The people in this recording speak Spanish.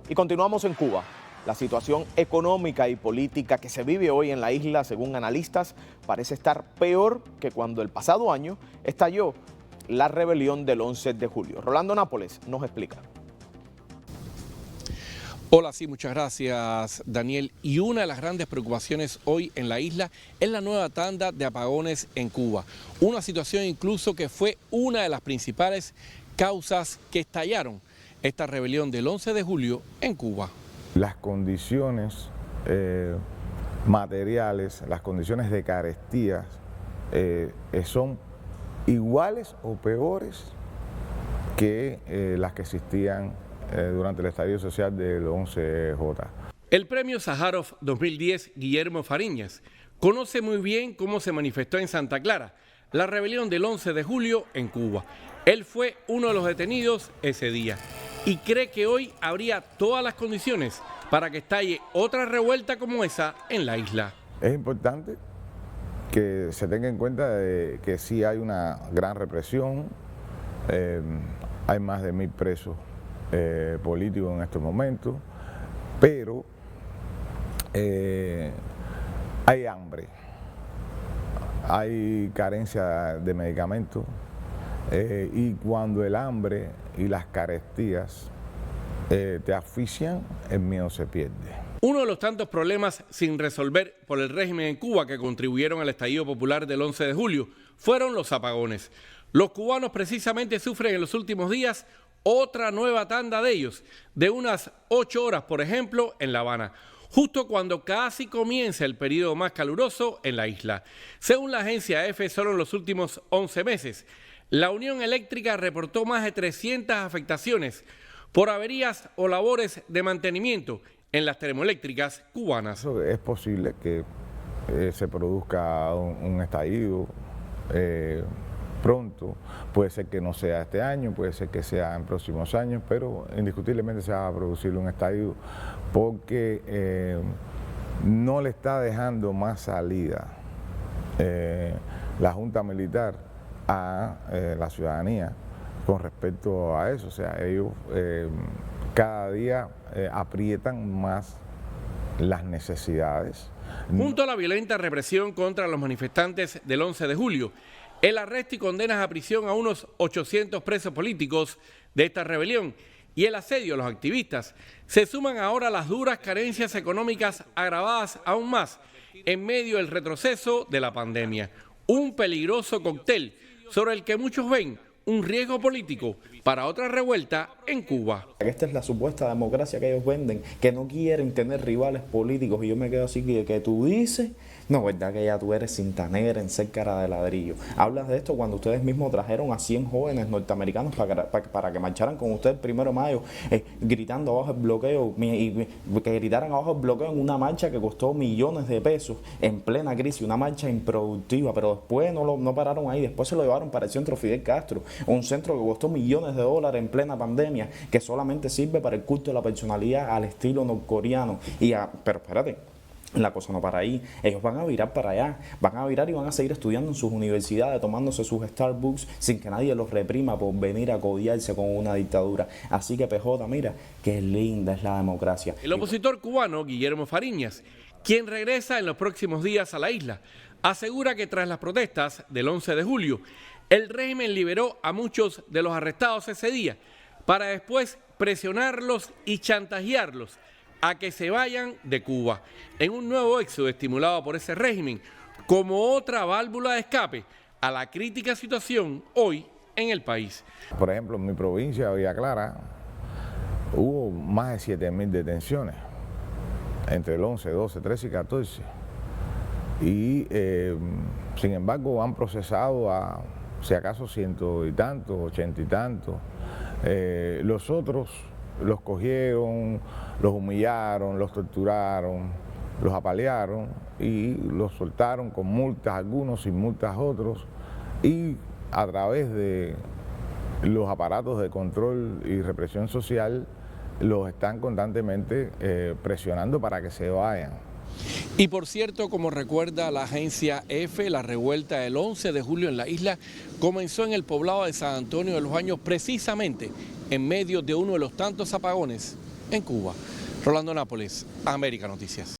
Y continuamos en Cuba. La situación económica y política que se vive hoy en la isla, según analistas, parece estar peor que cuando el pasado año estalló la rebelión del 11 de julio. Rolando Nápoles nos explica. Hola, sí, muchas gracias, Daniel. Y una de las grandes preocupaciones hoy en la isla es la nueva tanda de apagones en Cuba. Una situación incluso que fue una de las principales causas que estallaron esta rebelión del 11 de julio en Cuba. Las condiciones materiales, las condiciones de carestía son iguales o peores que las que existían durante el estallido social del 11J. El premio Sájarov 2010, Guillermo Fariñas, conoce muy bien cómo se manifestó en Santa Clara la rebelión del 11 de julio en Cuba. Él fue uno de los detenidos ese día y cree que hoy habría todas las condiciones para que estalle otra revuelta como esa en la isla. Es importante que se tenga en cuenta de que sí hay una gran represión, hay más de 1000 presos políticos en estos momentos, pero hay hambre, hay carencia de medicamentos y cuando el hambre y las carestías te asfixian, el miedo se pierde. Uno de los tantos problemas sin resolver por el régimen en Cuba que contribuyeron al estallido popular del 11 de julio fueron los apagones. Los cubanos precisamente sufren en los últimos días otra nueva tanda de ellos, de unas 8 horas, por ejemplo, en La Habana, justo cuando casi comienza el periodo más caluroso en la isla. Según la agencia EFE, solo en los últimos 11 meses, la Unión Eléctrica reportó más de 300 afectaciones por averías o labores de mantenimiento en las termoeléctricas cubanas. Es posible que se produzca un estallido pronto, puede ser que no sea este año, puede ser que sea en próximos años, pero indiscutiblemente se va a producir un estallido porque no le está dejando más salida la Junta Militar a la ciudadanía con respecto a eso. O sea, ellos cada día aprietan más las necesidades. Junto a la violenta represión contra los manifestantes del 11 de julio, el arresto y condenas a prisión a unos 800 presos políticos de esta rebelión y el asedio a los activistas, se suman ahora las duras carencias económicas agravadas aún más en medio del retroceso de la pandemia. Un peligroso cóctel sobre el que muchos ven un riesgo político para otra revuelta en Cuba. Esta es la supuesta democracia que ellos venden, que no quieren tener rivales políticos, y yo me quedo así que tú dices, no, verdad que ya tú eres cinta negra en ser cara de ladrillo. Hablas de esto cuando ustedes mismos trajeron a 100 jóvenes norteamericanos para que marcharan con usted el 1 de mayo, gritando abajo el bloqueo, y que gritaran abajo el bloqueo en una marcha que costó millones de pesos en plena crisis, una marcha improductiva, pero después no pararon ahí, después se lo llevaron para el centro Fidel Castro, un centro que costó millones de dólares en plena pandemia, que solamente sirve para el culto de la personalidad al estilo norcoreano. Pero espérate, la cosa no para ahí, ellos van a virar para allá, van a virar y van a seguir estudiando en sus universidades, tomándose sus Starbucks sin que nadie los reprima por venir a codiarse con una dictadura. Así que PJ, mira, qué linda es la democracia. El opositor cubano Guillermo Fariñas, quien regresa en los próximos días a la isla, asegura que tras las protestas del 11 de julio, el régimen liberó a muchos de los arrestados ese día para después presionarlos y chantajearlos a que se vayan de Cuba, en un nuevo éxodo estimulado por ese régimen como otra válvula de escape a la crítica situación hoy en el país. Por ejemplo, en mi provincia, Villa Clara, hubo más de 7000 detenciones entre el 11, 12, 13 y 14. Y sin embargo han procesado a, si acaso, 100 y tantos, 80 y tantos. Los otros los cogieron, los humillaron, los torturaron, los apalearon y los soltaron con multas algunos, sin multas otros, y a través de los aparatos de control y represión social los están constantemente presionando para que se vayan. Y por cierto, como recuerda la agencia EFE, la revuelta del 11 de julio en la isla comenzó en el poblado de San Antonio de los Baños, precisamente en medio de uno de los tantos apagones en Cuba. Rolando Nápoles, América Noticias.